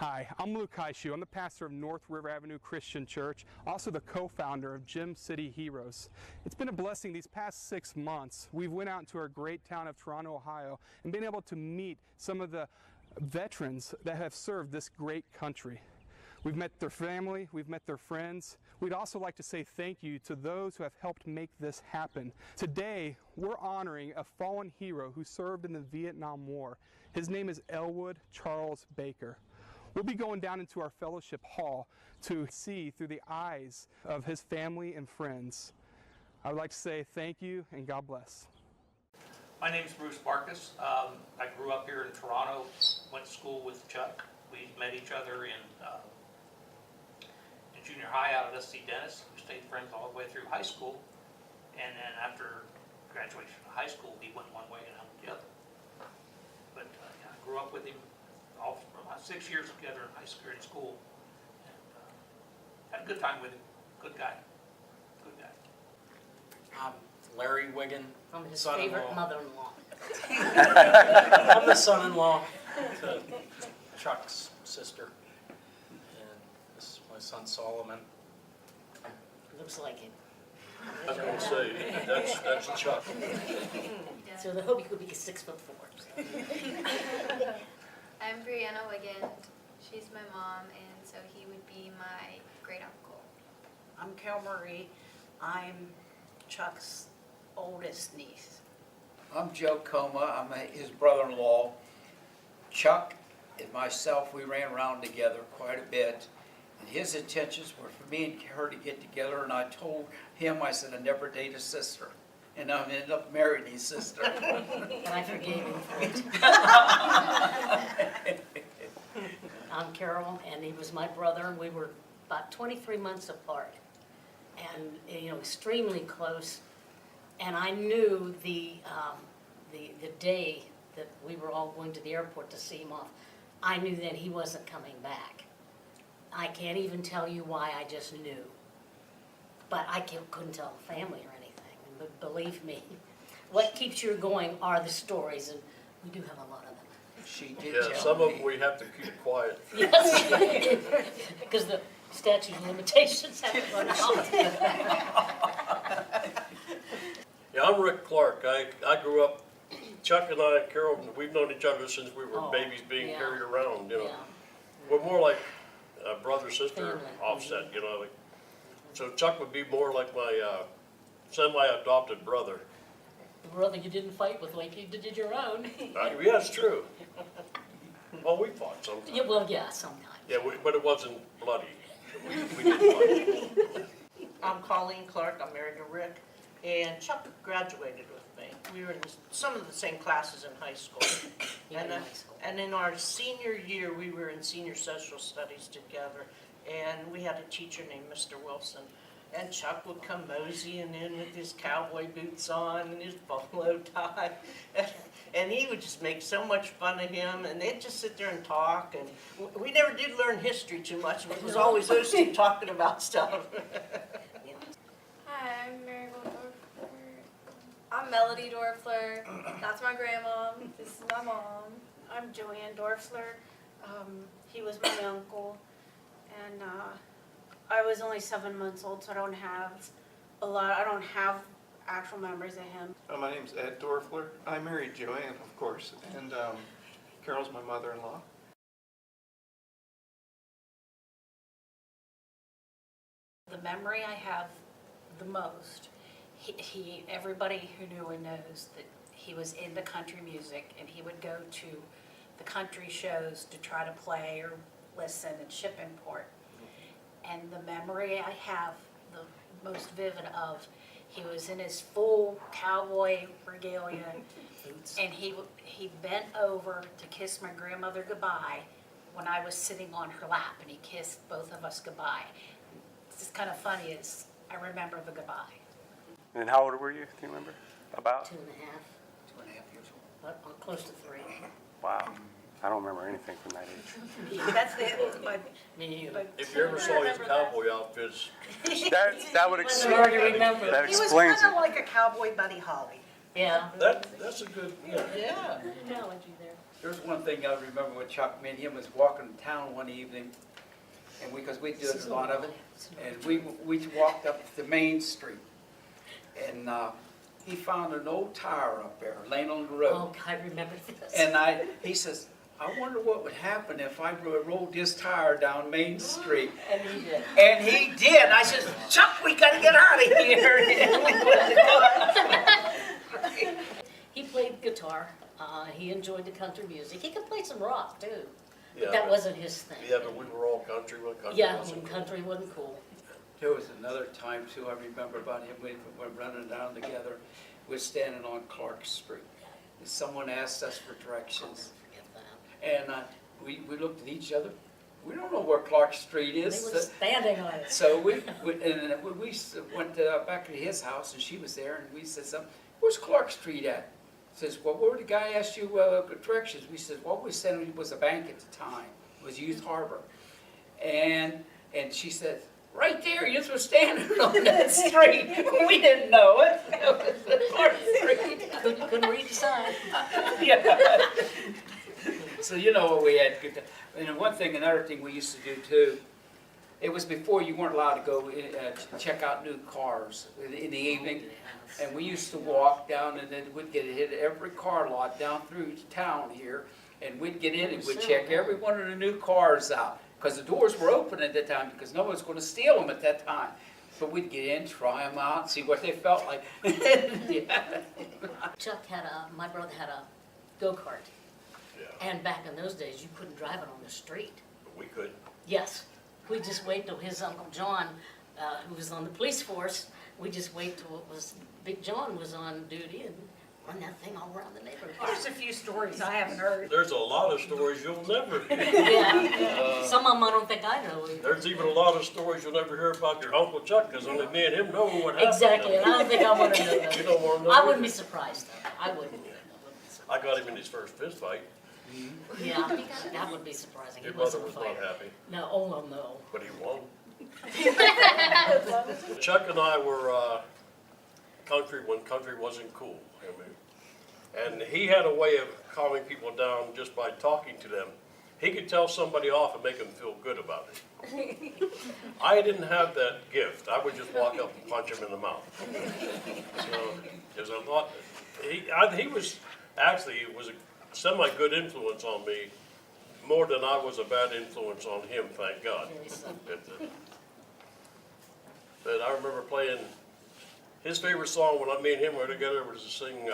Hi, I'm Luke Kaishu. I'm the pastor of North River Avenue Christian Church, also the co-founder of Gym City Heroes. It's been a blessing these past 6 months. We've went out into our great town of Toronto, Ohio, and been able to meet some of the veterans that have served this great country. We've met their family, we've met their friends. We'd also like to say thank you to those who have helped make this happen. Today, we're honoring a fallen hero who served in the Vietnam War. His name is Elwood Charles Baker. We'll be going down into our fellowship hall to see through the eyes of his family and friends. I would like to say thank you and God bless. My name is Bruce Barkus. I grew up here in Toronto, went to school with Chuck. We met each other in junior high out at SC Dennis. We stayed friends all the way through high school. And then after graduation from high school, he went one way and I went the other. But I grew up with him all for about 6 years together in high school, in school. And had a good time with him. Good guy. Good guy. I'm Larry Wiggin. I'm his son-in-law. favorite mother-in-law. I'm the son-in-law to Chuck's sister. And this is my son Solomon. Looks like it. I was going to say, that's Chuck. So the hope he could be 6'4". I'm Brianna Wiggin. She's my mom, and so he would be my great uncle. I'm Carol Marie. I'm Chuck's oldest niece. I'm Joe Coma. I'm his brother-in-law. Chuck and myself, we ran around together quite a bit. And his intentions were for me and her to get together, and I told him, I said, I'd never date a sister. And I ended up marrying his sister. And I forgave him for it. I'm Carol, and he was my brother, and we were about 23 months apart. And, extremely close. And I knew the day that we were all going to the airport to see him off, I knew that he wasn't coming back. I can't even tell you why, I just knew. But I couldn't tell the family or anything. But believe me, what keeps you going are the stories, and we do have a lot of them. She did Yeah, tell some me. of them we have to keep quiet. Yes, because the statute of limitations haven't run out. Yeah, I'm Rick Clark. I grew up, Chuck and I, Carol, we've known each other since we were babies being yeah. carried around, Yeah. We're more like brother-sister Family. offset, So Chuck would be more like my semi-adopted brother. The brother you didn't fight with like you did your own. Yeah, it's true. Well, we fought sometimes. Yeah, well, yeah, sometimes. Yeah, but it wasn't bloody. We did fight. I'm Colleen Clark. I'm married to Rick. And Chuck graduated with me. We were in some of the same classes in high school. Yeah, and, in high school. and in our senior year, we were in senior social studies together. And we had a teacher named Mr. Wilson. And Chuck would come moseying in with his cowboy boots on and his bolo tie. And he would just make so much fun of him, and they'd just sit there and talk. And we never did learn history too much, but it was always those two talking about stuff. Hi, I'm Maribel Dorfler. I'm Melody Dorfler. That's my grandma. This is my mom. I'm Joanne Dorfler. He was my uncle, and I was only 7 months old, so I don't have actual memories of him. My name's Ed Dorfler. I married Joanne, of course, and Carol's my mother-in-law. The memory I have the most, everybody who knew him knows that he was into country music, and he would go to the country shows to try to play or listen and ship import. And the memory I have, the most vivid of, he was in his full cowboy regalia, and he bent over to kiss my grandmother goodbye when I was sitting on her lap, and he kissed both of us goodbye. It's just kind of funny as I remember the goodbye. And how old were you? Do you remember? About? 2.5. 2.5 years old. But I'm close to 3. Wow. I don't remember anything from that age. That's the Me either. my If you ever saw his cowboy outfits, That would It's hard to remember. that He was explains kind it. of like a cowboy Buddy Holly. Yeah. that's a good, Yeah. Analogy there. There's one thing I remember with Chuck, me and him was walking town one evening, and because we did a lot of it, and we walked up the main street, and he found an old tire up there laying on the road. Oh, I remember this. And he says, I wonder what would happen if I rolled this tire down Main Street. And he did. And he did. I said, Chuck, we gotta get out of here. He played guitar. He enjoyed the country music. He could play some rock too. Yeah, But that but- wasn't his thing. Yeah, but we were all country when country Yeah, wasn't when cool. country wasn't cool. There was another time too, I remember about him, we were running down together. We're standing on Clark Street. And someone asked us for directions. Forget that. And we looked at each other. We don't know where Clark Street They is. were standing on it. So we went back to his house, and she was there, and we said, where's Clark Street at? Says, well, where the guy asked you directions? We said, well, we said it was a bank at the time. It was Youth Harbor. And she said, right there, you just were standing on that street. We didn't know it. It was Clark Street. Couldn't read the sign. Yeah. So you know what we had good time. And another thing we used to do too, it was before you weren't allowed to go check out new cars in the evening. And we used to walk down, and then we'd hit every car lot down through town here, and we'd get in and we'd check every one of the new cars out. Because the doors were open at that time, because no one was going to steal them at that time. But we'd get in, try them out, see what they felt like. Yeah. Chuck my brother had a go-kart. Yeah, And back in those days, you couldn't drive it on the street. but we could. Yes. We just wait till his Uncle John, who was on the police force, we just wait till Big John was on duty and run that thing all around the neighborhood. There's a few stories I haven't heard. There's a lot of stories you'll never hear. Yeah. Some of them I don't think I know either. There's even a lot of stories you'll never hear about your Uncle Chuck, because only me and him know what happened. Exactly, and I don't think I want to know that. You don't want to know I wouldn't either. be surprised though. I wouldn't. I got him in his first fist fight. Yeah, that would be surprising. Your He mother wasn't a was not fighter. happy, No, oh no. but he won. Chuck and I were country when country wasn't cool. I mean, and he had a way of calming people down just by talking to them. He could tell somebody off and make them feel good about it. I didn't have that gift. I would just walk up and punch him in the mouth. So there's a lot. He was actually a semi-good influence on me, more than I was a bad influence on him. Thank God. But I remember playing his favorite song when me and him were together was to sing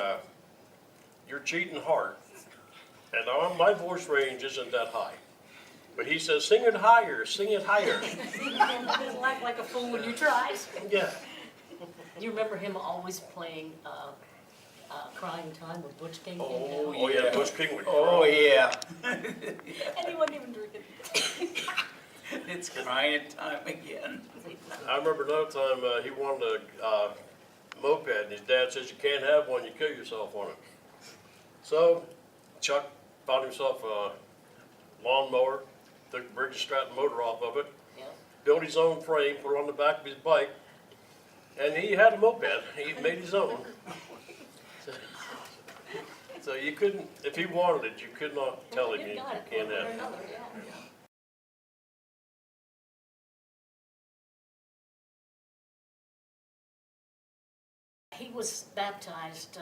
"You're Cheating Heart," and my voice range isn't that high. But he says, "Sing it higher, sing it higher." Doesn't act like a fool when you try. Yeah. You remember him always playing Crying Time with Butch King? Oh yeah, Bush King would cry. Oh, yeah. And he wasn't even drinking. It's crying time again. I remember another time he wanted a moped, and his dad says, "You can't have one, you kill yourself on it." So Chuck found himself a lawnmower, took the Briggs Stratton motor off of it, Yeah. built his own frame, put it on the back of his bike, and he had a moped. He made his own. So you couldn't, if he wanted it, you could not tell him you got it, can't one way or have it. another, yeah. He was baptized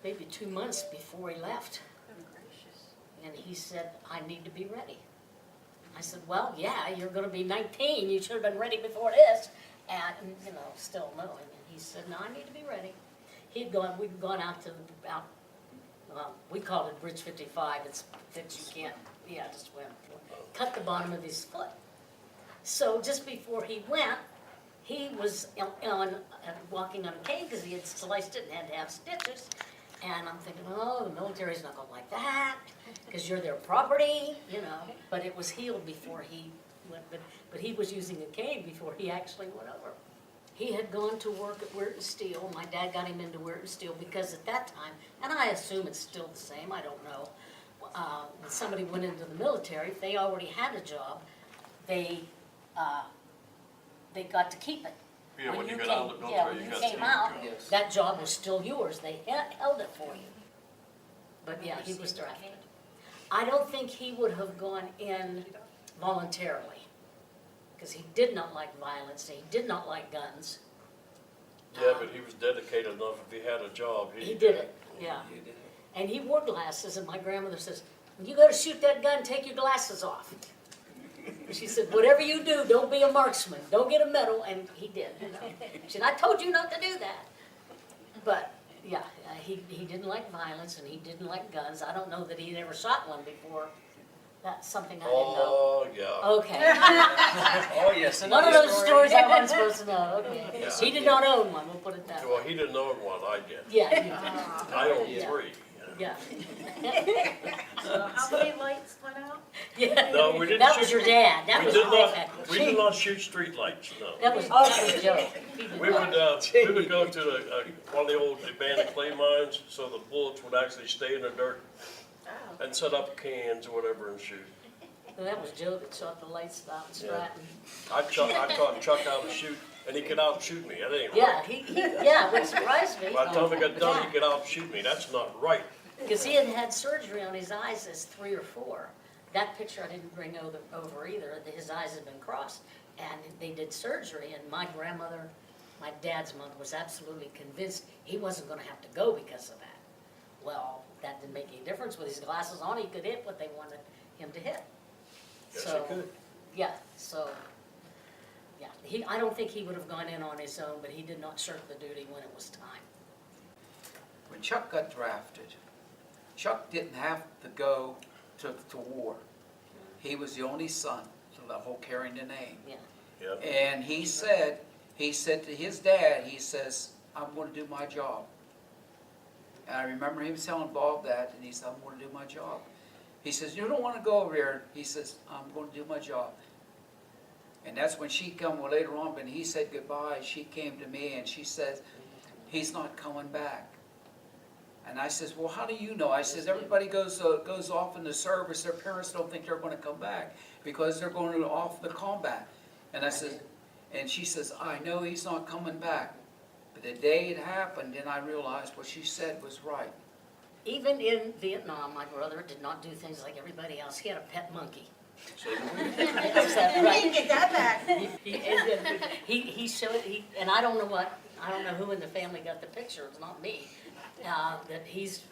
maybe 2 months before he left. And he said, "I need to be ready." I said, "Well, yeah, you're going to be 19. You should have been ready before this." And, still knowing. And he said, "No, I need to be ready." We'd gone out to, we called it Bridge 55. It's that you can't, just swim. Cut the bottom of his foot. So just before he went, he was walking on a cane because he had sliced it and had to have stitches. And I'm thinking, oh, the military's not going to like that because you're their property, But it was healed before he went. But he was using a cane before he actually went over. He had gone to work at Weirton Steel. My dad got him into Weirton Steel because at that time, and I assume it's still the same, I don't know, when somebody went into the military, if they already had a job, they got to keep it. Yeah, when you came, got out of the military, when you you got to came take out, your job. Yes. that job was still yours. They held it for you. But yeah, he was drafted. I don't think he would have gone in voluntarily, because he did not like violence, he did not like guns. Yeah, but he was dedicated enough, if he had a job, He did it, yeah. And he wore glasses, and my grandmother says, when you go to shoot that gun, take your glasses off. She said, whatever you do, don't be a marksman, don't get a medal, and he did. You know? She said, I told you not to do that. But, yeah, he didn't like violence, and he didn't like guns. I don't know that he'd ever shot one before. That's something I didn't know. Oh, yeah. Okay. Oh, yes. One of those stories I wasn't supposed to know, okay. Yeah. He did not own one, we'll put it that way. Well, he didn't own one, I did. Yeah, I own Yeah. 3. yeah. So how many lights went out? Yeah. No, we didn't That was shoot- your dad, that was We did not shoot street lights, no. That was Joe. He did We not. would go to one of the old abandoned clay mines, so the bullets would actually stay in the dirt and set up cans or whatever and shoot. Well, that was Joe that shot the lights out in Stratton. I taught Chuck how to shoot, and he could outshoot me, that ain't Yeah, right. yeah, what surprised me. By the time I got done, he could outshoot me, that's not right. Because he had had surgery on his eyes as 3 or 4. That picture I didn't bring over either. His eyes had been crossed, and they did surgery. And my grandmother, my dad's mother, was absolutely convinced he wasn't going to have to go because of that. Well, that didn't make any difference. With his glasses on, he could hit what they wanted him to hit. Yes, So, he could. yeah. So, yeah. I don't think he would have gone in on his own, but he did not shirk the duty when it was time. When Chuck got drafted, Chuck didn't have to go to war. He was the only son, so the whole carrying the name. Yeah. Yep. And he said to his dad, he says, I'm going to do my job. And I remember him telling Bob that, and he said, I'm going to do my job. He says, you don't want to go over there. He says, I'm going to do my job. And that's when she come later on, when he said goodbye, she came to me and she says, he's not coming back. And I says, well, how do you know? I says, everybody goes off in the service. Their parents don't think they're going to come back because they're going off the combat. And I says, and she says, I know he's not coming back. But the day it happened, then I realized what she said was right. Even in Vietnam, my brother did not do things like everybody else. He had a pet monkey. Is that right? Get that back. He showed, and I don't know who in the family got the picture, it's not me, that he's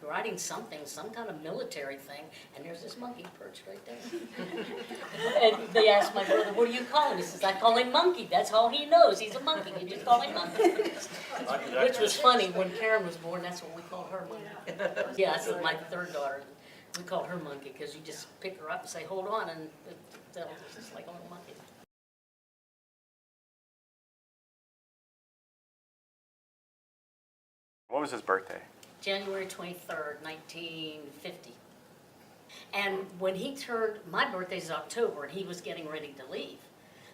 writing something, some kind of military thing, and there's this monkey perched right there. And they asked my brother, what do you call him? He says, I call him Monkey, that's all he knows, he's a monkey, you just call him Monkey. Which was funny, when Karen was born, that's what we called her Monkey. Yeah, that's my 3rd daughter. We call her Monkey because you just pick her up and say, hold on, and it's just like a little monkey. What was his birthday? January 23rd, 1950. And when he turned, my birthday's October, and he was getting ready to leave.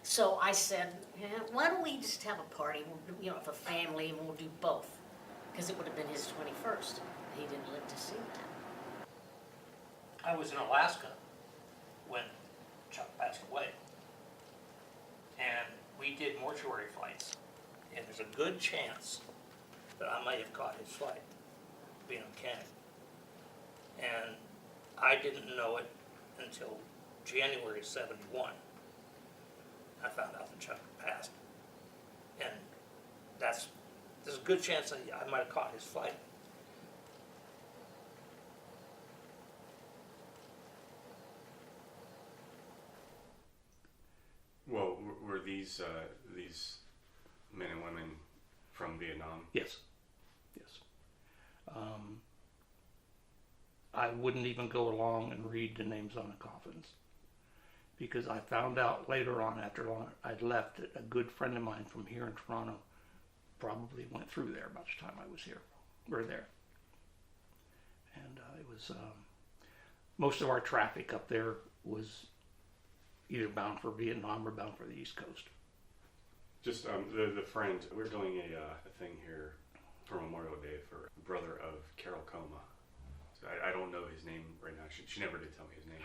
So I said, yeah, why don't we just have a party, with a family, and we'll do both. Because it would have been his 21st. He didn't live to see that. I was in Alaska when Chuck passed away. And we did mortuary flights. And there's a good chance that I might have caught his flight, being a mechanic. And I didn't know it until January of '71. I found out that Chuck passed. And there's a good chance that I might have caught his flight. Well, were these men and women from Vietnam? Yes. I wouldn't even go along and read the names on the coffins because I found out later on after I'd left that a good friend of mine from here in Toronto probably went through there about the time I was here, or there. And it was, most of our traffic up there was either bound for Vietnam or bound for the East Coast. Just the friend, we're doing a thing here for Memorial Day for the brother of Carol Coma. So I don't know his name right now. She never did tell me his name.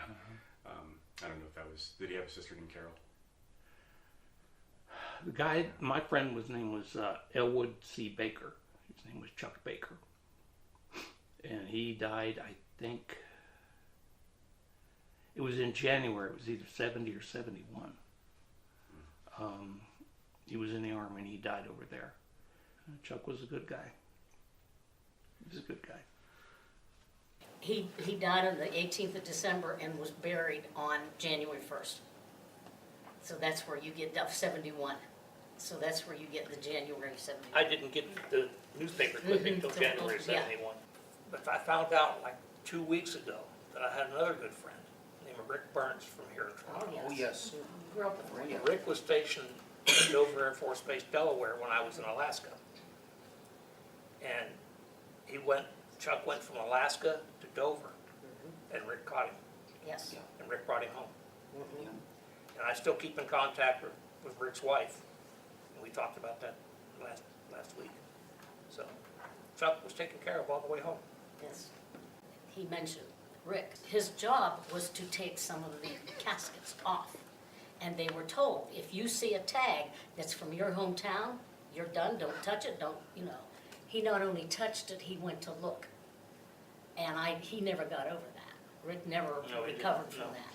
I don't know if that was, did he have a sister named Carol? The guy, my friend, his name was Elwood C. Baker. His name was Chuck Baker. And he died, I think, it was in January. It was either 70 or 71. He was in the Army and he died over there. Chuck was a good guy. He was a good guy. He died on the 18th of December and was buried on January 1st. So that's where you get 71. So that's where you get the January 71. I didn't get the newspaper clipping until January of Yeah. '71. But I found out like 2 weeks ago that I had another good friend named Rick Burns from here in Toronto. Oh, yes. Grew up with Rick. Rick was stationed at Dover Air Force Base, Delaware, when I was in Alaska. And Chuck went from Alaska to Dover, and Rick caught him, Yes. and Rick brought him home. And I still keep in contact with Rick's wife, and we talked about that last week. So Chuck was taken care of all the way home. Yes. He mentioned Rick. His job was to take some of the caskets off. And they were told, if you see a tag that's from your hometown, you're done, don't touch it, don't, you know. He not only touched it, he went to look. And he never got over that. Rick never No, he recovered didn't, from no. that.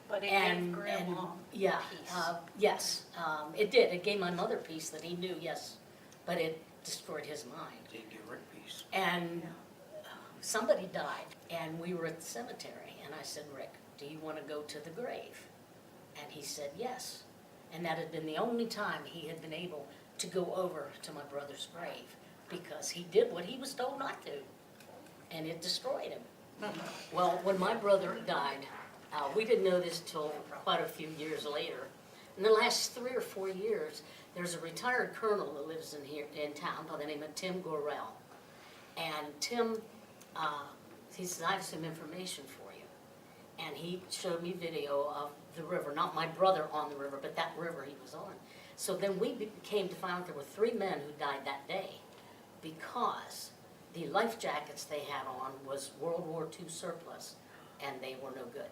But it And, gave Grandma yeah, peace. yes, it did. It gave my mother peace that he knew, yes, but it destroyed his mind. Didn't give Rick peace. And somebody died, and we were at the cemetery, and I said, Rick, do you want to go to the grave? And he said yes. And that had been the only time he had been able to go over to my brother's grave, because he did what he was told not to, and it destroyed him. Well, when my brother died, we didn't know this till quite a few years later. In the last 3 or 4 years, there's a retired colonel that lives in town by the name of Tim Gorell. And Tim, he said, I have some information for you. And he showed me video of the river, not my brother on the river, but that river he was on. So then we came to find out there were 3 men who died that day because the life jackets they had on was World War II surplus, and they were no good.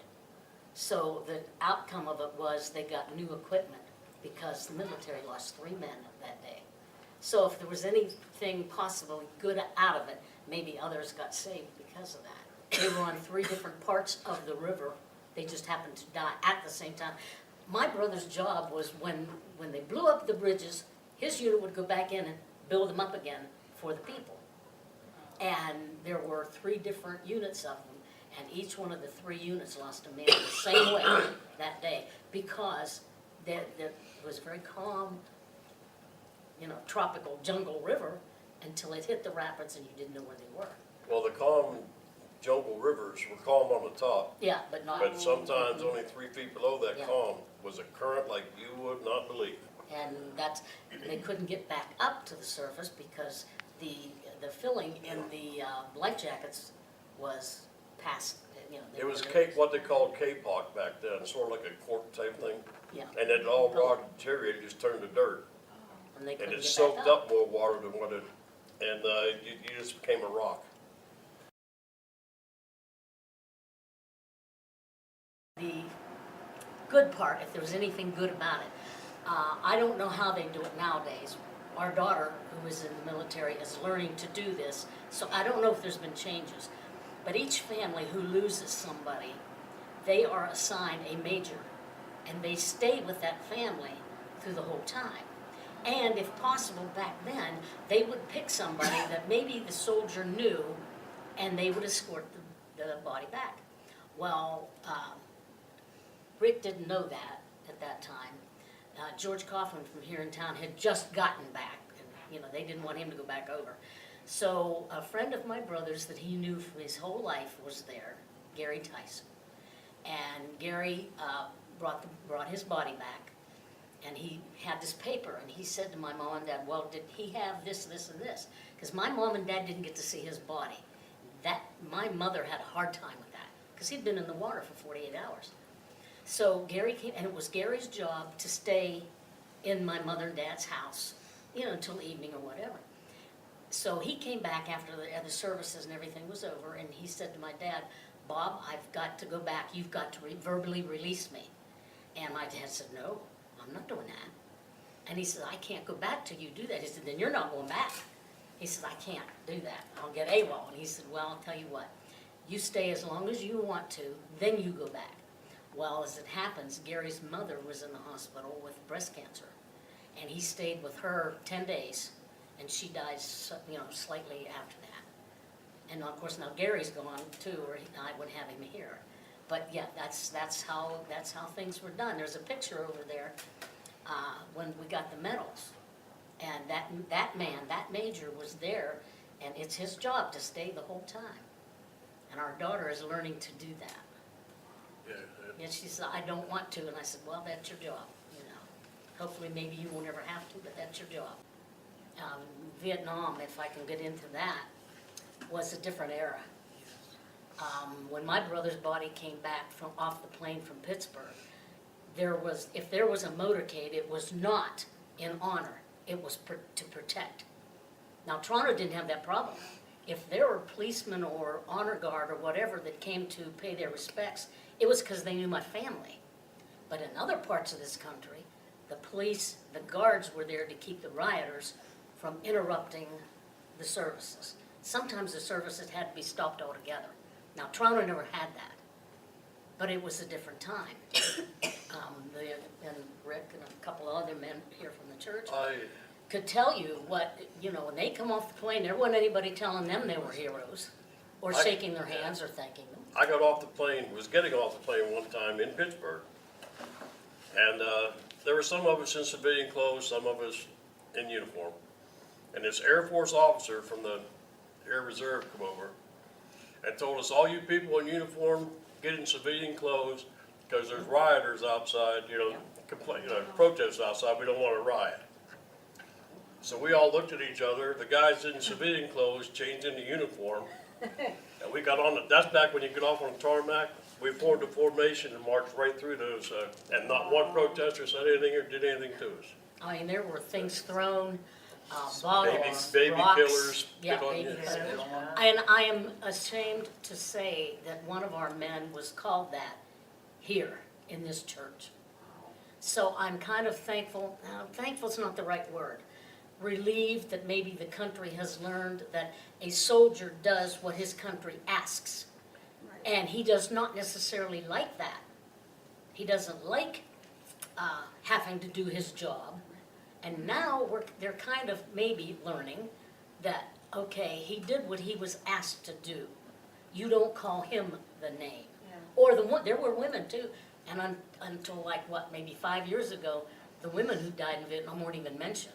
So the outcome of it was they got new equipment because the military lost 3 men that day. So if there was anything possibly good out of it, maybe others got saved because of that. They were on 3 different parts of the river. They just happened to die at the same time. My brother's job was when they blew up the bridges, his unit would go back in and build them up again for the people. And there were 3 different units of them, and each one of the 3 units lost a man the same way that day because there was a very calm, tropical jungle river until it hit the rapids and you didn't know where they were. Well, the calm jungle rivers were calm on the top, Yeah, but not. but sometimes only 3 feet below that Yeah. calm was a current like you would not believe. And they couldn't get back up to the surface because the filling in the life jackets was past, they It was were- what they called K-Pock back then, sort of like a cork type thing. Yeah. And it all got deteriorated, just turned to dirt. And they And couldn't it get soaked back up more water than what it, and you just became a rock. The good part, if there was anything good about it, I don't know how they do it nowadays. Our daughter, who is in the military, is learning to do this, so I don't know if there's been changes. But each family who loses somebody, they are assigned a major, and they stay with that family through the whole time. And if possible, back then, they would pick somebody that maybe the soldier knew, and they would escort the body back. Well, Rick didn't know that at that time. George Coughlin from here in town had just gotten back, and they didn't want him to go back over. So a friend of my brother's that he knew from his whole life was there, Gary Tyson. And Gary brought his body back, and he had this paper, and he said to my mom and dad, well, did he have this, this, and this? Because my mom and dad didn't get to see his body. My mother had a hard time with that, because he'd been in the water for 48 hours. So Gary came, and it was Gary's job to stay in my mother and dad's house, until evening or whatever. So he came back after the services and everything was over, and he said to my dad, Bob, I've got to go back. You've got to verbally release me. And my dad said, no, I'm not doing that. And he said, I can't go back till you do that. He said, then you're not going back. He said, I can't do that, I'll get AWOL. And he said, well, I'll tell you what, you stay as long as you want to, then you go back. Well, as it happens, Gary's mother was in the hospital with breast cancer, and he stayed with her 10 days, and she died, slightly after that. And of course, now Gary's gone too, or I wouldn't have him here. But yeah, that's how things were done. There's a picture over there when we got the medals, and that man, that major, was there, and it's his job to stay the whole time. And our daughter is learning to do that. Yeah, And she said, I don't want to, and I said, well, that's your job, Hopefully, maybe you won't ever have to, but that's your job. Vietnam, if I can get into that, was a different era. When my brother's body came back off the plane from Pittsburgh, if there was a motorcade, it was not in honor, it was to protect. Now, Toronto didn't have that problem. If there were policemen or honor guard or whatever that came to pay their respects, it was because they knew my family. But in other parts of this country, the police, the guards were there to keep the rioters from interrupting the services. Sometimes the services had to be stopped altogether. Now, Toronto never had that, but it was a different time. And Rick and a couple of other men here from the church could tell you what, when they come off the plane, there wasn't anybody telling them they were heroes or shaking their hands or thanking them. I got off the plane, was getting off the plane one time in Pittsburgh, and there were some of us in civilian clothes, some of us in uniform. And this Air Force officer from the Air Reserve come over and told us, all you people in uniform, get in civilian clothes, because there's rioters outside, protests outside, we don't want to riot. So we all looked at each other, the guys in civilian clothes changed into uniform, and we got on, that's back when you get off on the tarmac. We formed a formation and marched right through those, and not one protester said anything or did anything to us. I mean, there were things thrown, bottles, Baby rocks. killers. Yeah, spit on baby you. killers. And I am ashamed to say that one of our men was called that here in this church. So I'm kind of thankful, thankful's not the right word, relieved that maybe the country has learned that a soldier does what his country asks. And he does not necessarily like that. He doesn't like having to do his job. And now they're kind of maybe learning that, okay, he did what he was asked to do. You don't call him the name. Yeah. Or there were women too. And until maybe 5 years ago, the women who died in Vietnam weren't even mentioned.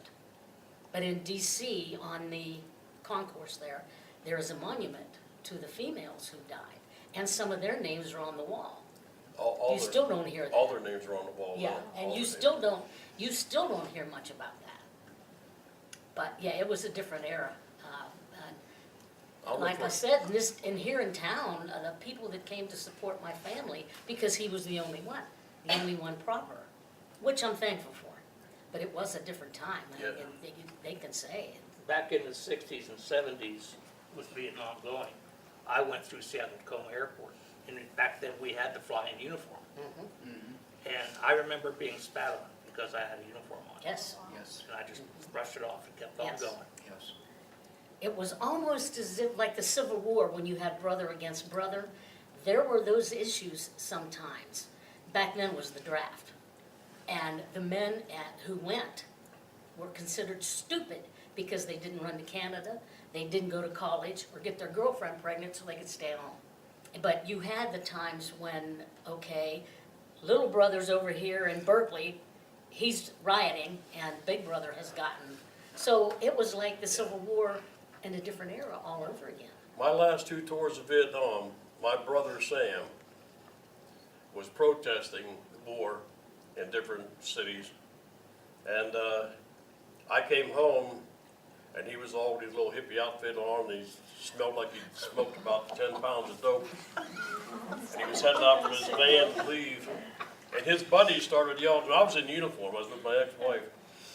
But in D.C., on the concourse there is a monument to the females who died. And some of their names are on the wall. You still don't hear that. All their names are on the wall. Yeah, and you still don't hear much about that. But yeah, it was a different era. Like I said, here in town, the people that came to support my family, because he was the only one proper, which I'm thankful for. But it was a different time, Yeah. and they can say. Back in the 60s and 70s with Vietnam going, I went through Seattle-Tacoma Airport, and back then we had to fly in uniform. Mm-hmm. And I remember being spat on because I had a uniform on. Yes. Yes, And I just brushed it off and kept on Yes. going. yes. It was almost as if, like the Civil War, when you had brother against brother, there were those issues sometimes. Back then was the draft. And the men who went were considered stupid because they didn't run to Canada, they didn't go to college or get their girlfriend pregnant so they could stay at home. But you had the times when, okay, little brother's over here in Berkeley, he's rioting, and big brother has gotten. So it was like the Civil War in a different era all over again. My last 2 tours of Vietnam, my brother Sam was protesting the war in different cities. And I came home, and he was all with his little hippie outfit on, and he smelled like he smoked about 10 pounds of dope. And he was heading out from his van to leave. And his buddies started yelling, and I was in uniform, I was with my ex-wife.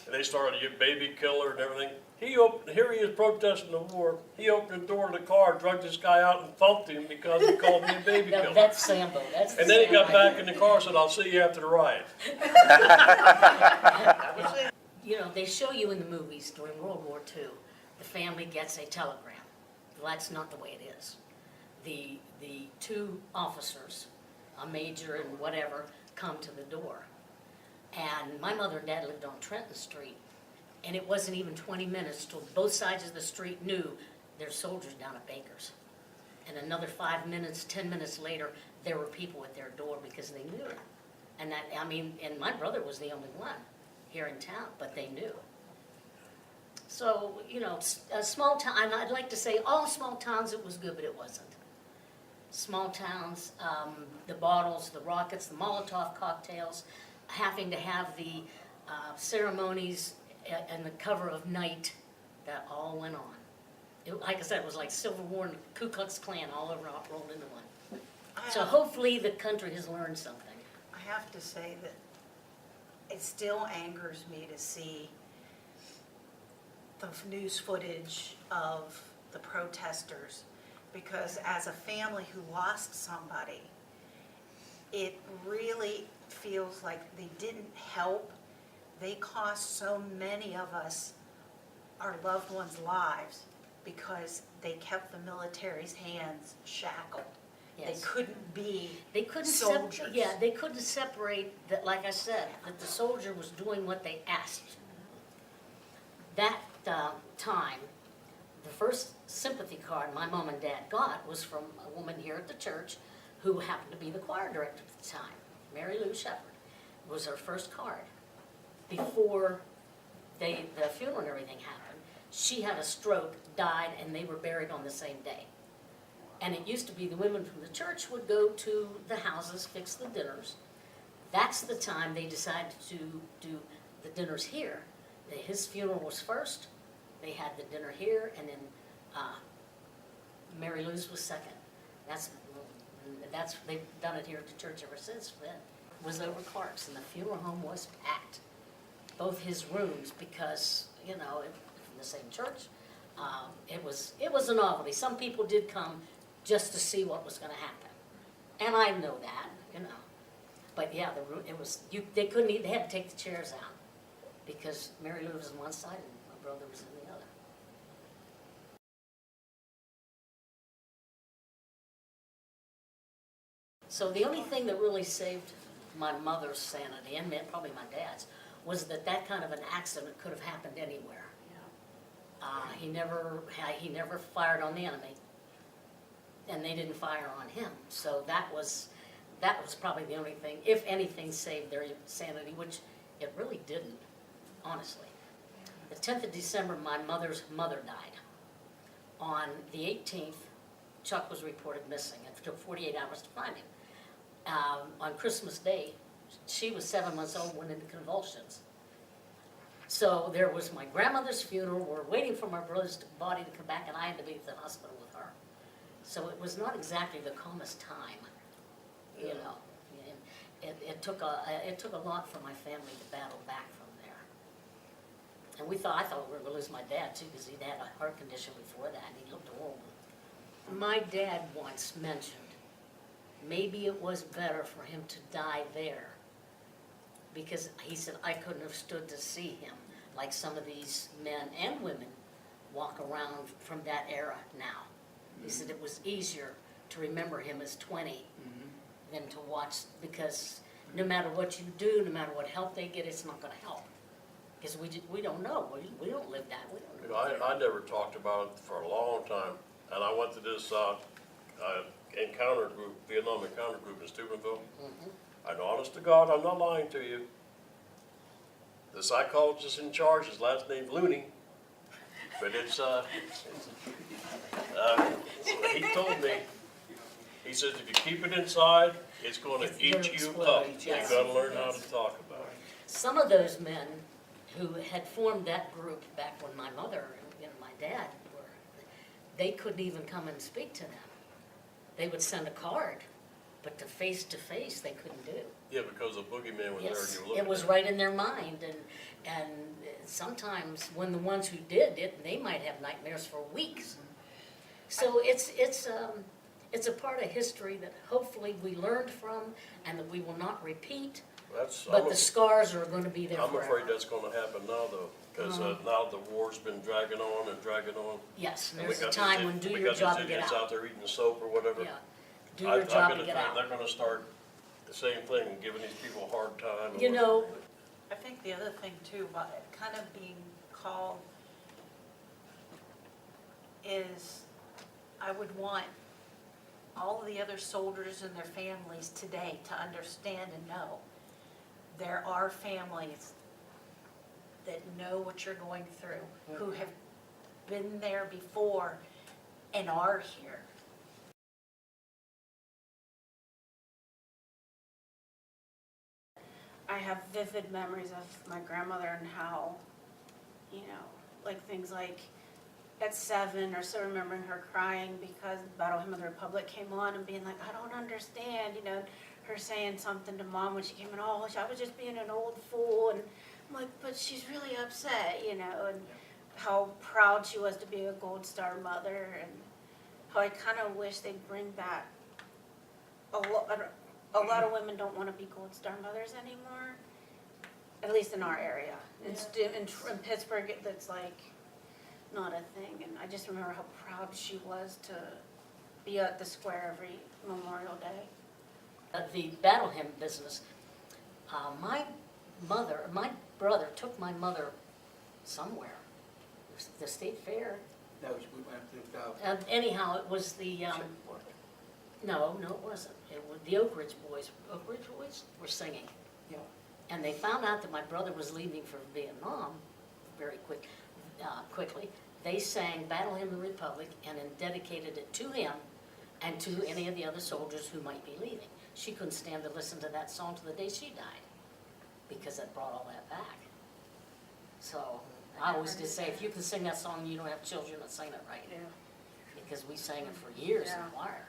And they started to get baby killer and everything. Here he is protesting the war. He opened the door of the car, drugged this guy out and thumped him because he called me a baby killer. That's Sambo. That's And then he got back in the car and said, I'll see you after the riot. You know, they show you in the movies during World War II the family gets a telegram. Well, that's not the way it is. The two officers, a major and whatever, come to the door. And my mother and dad lived on Trenton Street, and it wasn't even 20 minutes till both sides of the street knew there's soldiers down at Baker's. And another 5 minutes, 10 minutes later, there were people at their door because they knew. And that, I mean, and my brother was the only one here in town, but they knew. So, you know, a small town, and I'd like to say all small towns it was good, but it wasn't. Small towns, the bottles, the rockets, the Molotov cocktails, having to have the ceremonies and the cover of night, that all went on. Like I said, it was like Civil War and Ku Klux Klan all over, rolled into one. So hopefully the country has learned something. I have to say that it still angers me to see the news footage of the protesters, because as a family who lost somebody, it really feels like they didn't help. They cost so many of us, our loved ones' lives, because they kept the military's hands shackled. Yes. They couldn't be They couldn't soldiers. they couldn't separate that, like I said, that the soldier was doing what they asked. That time, the first sympathy card my mom and dad got was from a woman here at the church who happened to be the choir director at the time, Mary Lou Shepherd. Was her first card. Before the funeral and everything happened, she had a stroke, died, and they were buried on the same day. And it used to be the women from the church would go to the houses, fix the dinners. That's the time they decided to do the dinners here. His funeral was first, they had the dinner here, and then Mary Lou's was second. That's they've done it here at the church ever since then. It was over Clark's, and the funeral home was packed. Both his rooms, because, you know, from the same church, it was a novelty. Some people did come just to see what was going to happen, and I know that, you know. But yeah, the room, it was they couldn't even, they had to take the chairs out because Mary Lou was on one side and my brother was in the other. So the only thing that really saved my mother's sanity, and probably my dad's, was that kind of an accident could have happened anywhere. He never fired on the enemy, and they didn't fire on him. So that was probably the only thing, if anything, saved their sanity, which it really didn't, honestly. The 10th of December, my mother's mother died. On the 18th, Chuck was reported missing. It took 48 hours to find him. On Christmas Day, she was 7 months old, went into convulsions. So there was my grandmother's funeral. We're waiting for my brother's body to come back, and I had to be at the hospital with her. So it was not exactly the calmest time, you know. It took a lot for my family to battle back from there. And I thought we were going to lose my dad too, because he'd had a heart condition before that, and he looked old. My dad once mentioned maybe it was better for him to die there, because he said, I couldn't have stood to see him like some of these men and women walk around from that era now. He said it was easier to remember him as 20 than to watch, because no matter what you do, no matter what help they get, it's not going to help. Because we don't know. We don't live that. We don't know. I never talked about it for a long time, and I went to this encounter group, Vietnam encounter group in Steubenville. And honest to God, I'm not lying to you. The psychologist in charge, his last name's Looney, but he told me, he says if you keep it inside, it's going to eat you up. Yes. You got to learn how to talk about it. Some of those men who had formed that group back when my mother and my dad were, they couldn't even come and speak to them. They would send a card, but to face they couldn't do. Yeah, because the boogeyman was there and Yes, you were looking it was at right in their mind, and sometimes when the ones who did it, they might have nightmares for weeks. So it's a part of history that hopefully we learned from and that we will not repeat. But the scars are going to be there I'm forever. afraid that's going to happen now, though. Because now the war's been dragging on and dragging on. Yes, And we there's a got these time when do we your got job these to get idiots out. out there eating soap or whatever. Yeah, do I your job get to a get feeling out. they're gonna start the same thing, giving these people a hard time. and You know, whatever. I think the other thing too, about it kind of being called, is I would want all of the other soldiers and their families today to understand and know there are families that know what you're going through, who have been there before and are here. I have vivid memories of my grandmother and how, you know, like things like at 7 or so, remembering her crying because Battle Hymn of the Republic came on and being like, I don't understand, you know, her saying something to Mom when she came in, oh, I was just being an old fool, and I'm like, but she's really upset, you know, and how proud she was to be a Gold Star mother, and how I kind of wish they'd bring back a lot of women don't want to be Gold Star mothers anymore, at least in our area. In Pittsburgh, that's like not a thing. And I just remember how proud she was to be at the square every Memorial Day. The battle hymn business, my brother took my mother somewhere, the state fair. No, we went to, Anyhow, it was the, no, it wasn't. It was the Oak Ridge Boys were singing. Yeah. And they found out that my brother was leaving for Vietnam very quickly. They sang Battle Hymn of the Republic and then dedicated it to him and to any of the other soldiers who might be leaving. She couldn't stand to listen to that song to the day she died because it brought all that back. So I always just say, if you can sing that song, you don't have children that sing it right. Yeah. Because we sang it for years in Yeah. the choir.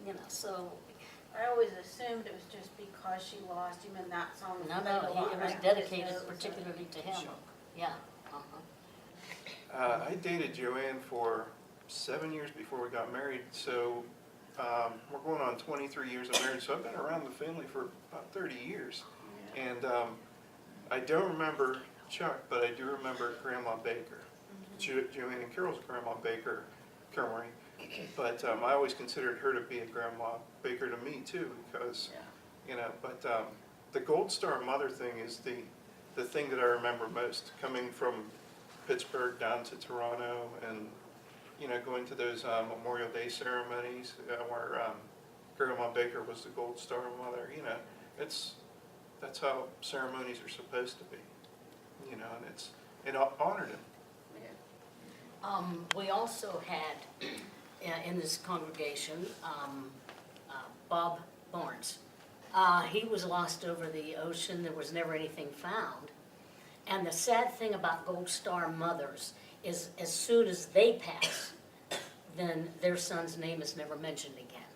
You know, so, I always assumed it was just because she lost him and that song no, meant a lot, it was right? dedicated Because it was particularly to him. Yeah, I dated Joanne for 7 years before we got married, so we're going on 23 years of marriage, so I've been around the family for about 30 years. And I don't remember Chuck, but I do remember Grandma Baker. Joanne and Carol's Grandma Baker, Carol Marie. But I always considered her to be a Grandma Baker to me too, because, you know, but the Gold Star Mother thing is the thing that I remember most, coming from Pittsburgh down to Toronto and, you know, going to those Memorial Day ceremonies where Grandma Baker was the Gold Star Mother. You know, that's how ceremonies are supposed to be, you know, and it honored him. We also had in this congregation Bob Barnes. He was lost over the ocean. There was never anything found. And the sad thing about Gold Star mothers is as soon as they pass, then their son's name is never mentioned again.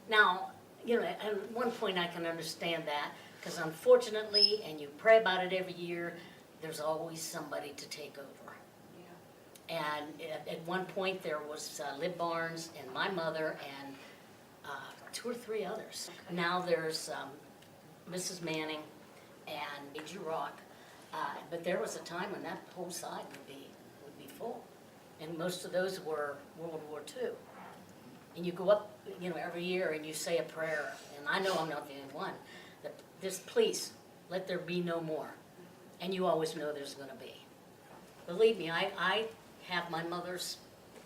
Now, you know, at one point I can understand that, because unfortunately, and you pray about it every year, there's always somebody to take over. And at one point there was Lib Barnes and my mother and 2 or 3 others. Now there's Mrs. Manning and Major Rock. But there was a time when that whole side would be full. And most of those were World War II. And you go up, you know, every year and you say a prayer. And I know I'm not the only one. That just please, let there be no more. And you always know there's going to be. Believe me, I have my mother's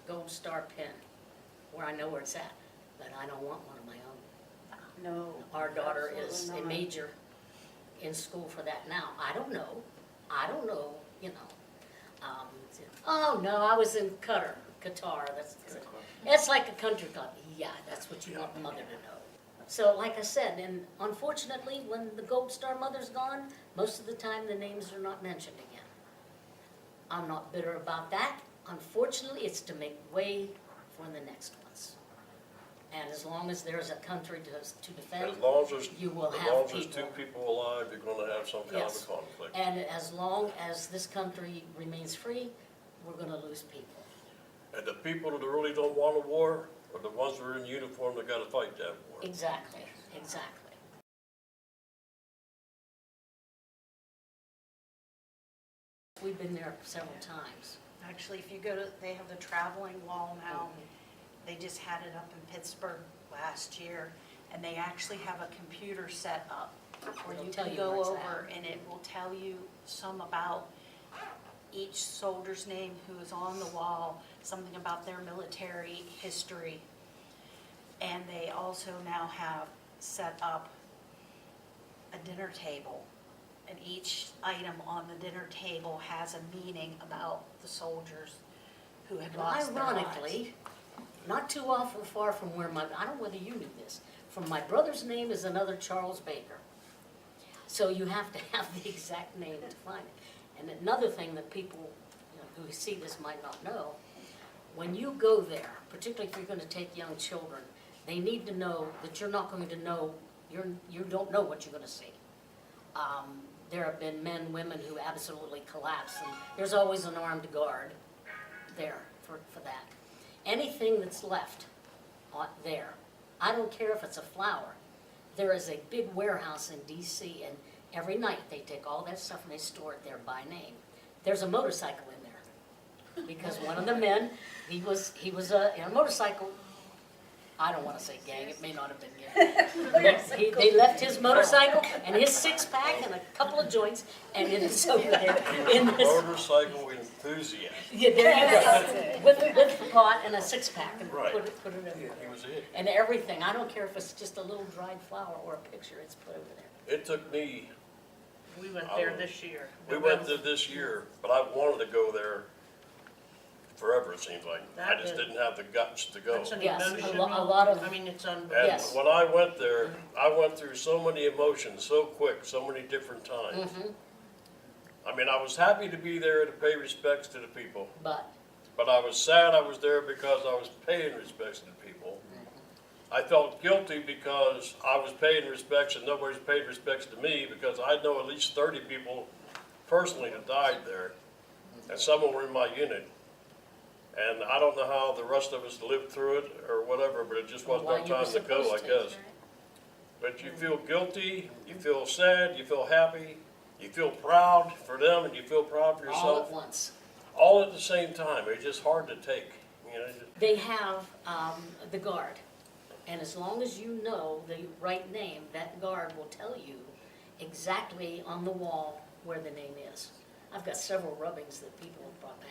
Gold Star pin where I know where it's at, but I don't want one of my own. No. Our daughter is absolutely a not. major in school for that now. I don't know, you know. Oh no, I was in Qatar. That's like a country club. Yeah, that's what you want the mother to know. So like I said, and unfortunately, when the Gold Star mother's gone, most of the time the names are not mentioned again. I'm not bitter about that. Unfortunately, it's to make way for the next ones. And as long as there's a country to defend, As long as there's, you will as have long as there's people. 2 people alive, you're gonna have some kind of Yes. a conflict. And as long as this country remains free, we're going to lose people. And the people that really don't want a war are the ones that are in uniform that gotta fight that war. Exactly, exactly. We've been there several times. Actually, if you go to, they have the traveling wall now. They just had it up in Pittsburgh last year, and they actually have a computer set up where It'll you tell can you go what's over and it will tell you some about each soldier's name who is on the wall, something about their military history. And they also now have set up a dinner table. And each item on the dinner table has a meaning about the soldiers who had And lost their lives. ironically, not too awful far from where I don't know whether you knew this, from my brother's name is another Charles Baker. So you have to have the exact name to find it. And another thing that people, who see this might not know, when you go there, particularly if you're going to take young children, they need to know that you're not going to know, you don't know what you're going to see. There have been men, women who absolutely collapse, and there's always an armed guard there for that. Anything that's left there, I don't care if it's a flower. There is a big warehouse in DC, and every night they take all that stuff and they store it there by name. There's a motorcycle in there because one of the men, he was in a motorcycle. I don't want to say gang, it may not have been gang. They left his motorcycle and his six-pack and a couple of joints, and it is over there in this. Motorcycle enthusiast. Yeah, there you go. With the pot and a six-pack and Right. put it over there. He was it. And everything, I don't care if it's just a little dried flower or a picture, it's put over there. It took me, We went there this year. we went there this year, but I wanted to go there forever, it seems like. I That just is- didn't have the guts to go. It's an Yes, a emotional, lot of- I mean, it's And unbelievable. Yes. when I went there, I went through so many emotions so quick, so many different times. I mean, I was happy to be there to pay respects to the people, but I was sad I was there because I was paying respects to the people. I felt guilty because I was paying respects and nobody's paid respects to me, because I know at least 30 people personally that died there, and some were in my unit. And I don't know how the rest of us lived through it or whatever, but it just wasn't Why our you were time to go, I supposed to. guess. But you feel guilty, you feel sad, you feel happy, you feel proud for them, and you feel proud for All at yourself, once. all at the same time. It's just hard to take, you know. They have the guard, and as long as you know the right name, that guard will tell you exactly on the wall where the name is. I've got several rubbings that people have brought back.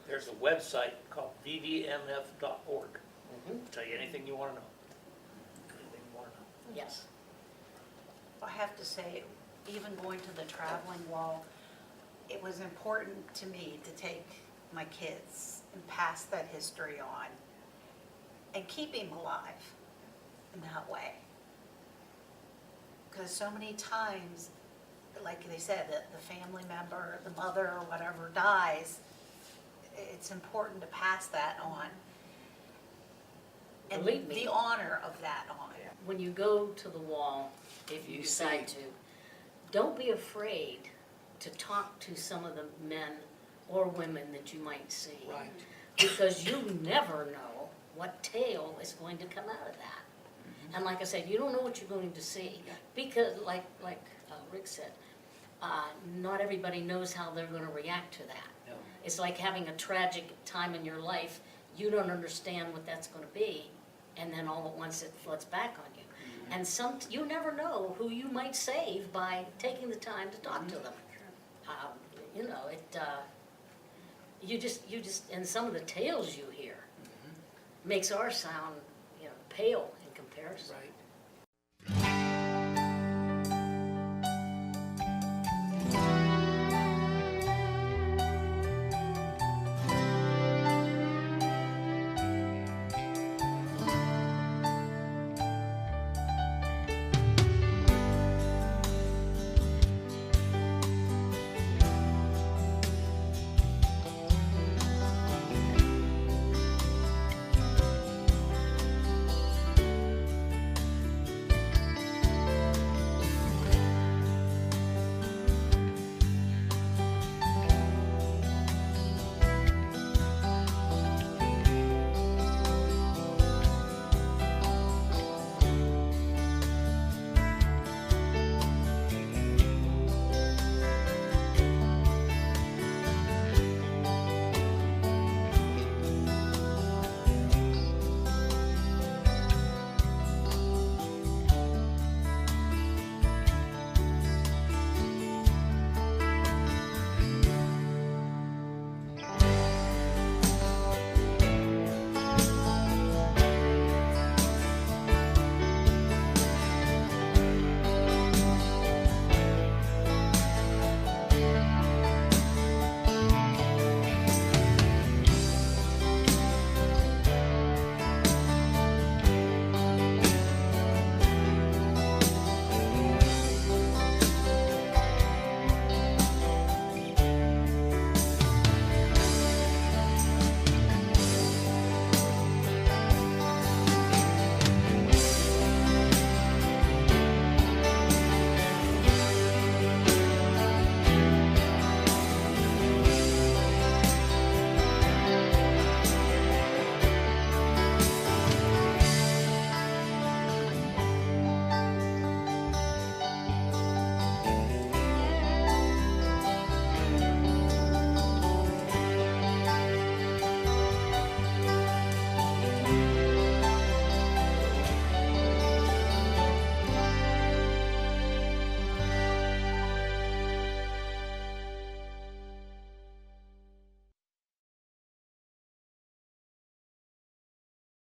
There's a website called ddmf.org. Mhm. Tell you anything you want to know. Anything you want to know. Yes. I have to say, even going to the traveling wall, it was important to me to take my kids and pass that history on and keep him alive in that way. Because so many times, like they said, the family member, the mother or whatever dies, it's important to pass that on. And Believe me. the honor of that on. When you go to the wall, if you decide to, don't be afraid to talk to some of the men or women that you might see. Right. Because you never know what tale is going to come out of that. And like I said, you don't know what you're going to see. Because like Rick said, not everybody knows how they're going to react to that. No. It's like having a tragic time in your life. You don't understand what that's going to be, and then all at once it floods back on you. And you never know who you might save by taking the time to talk to them. You just, and some of the tales you hear makes our sound, pale in comparison.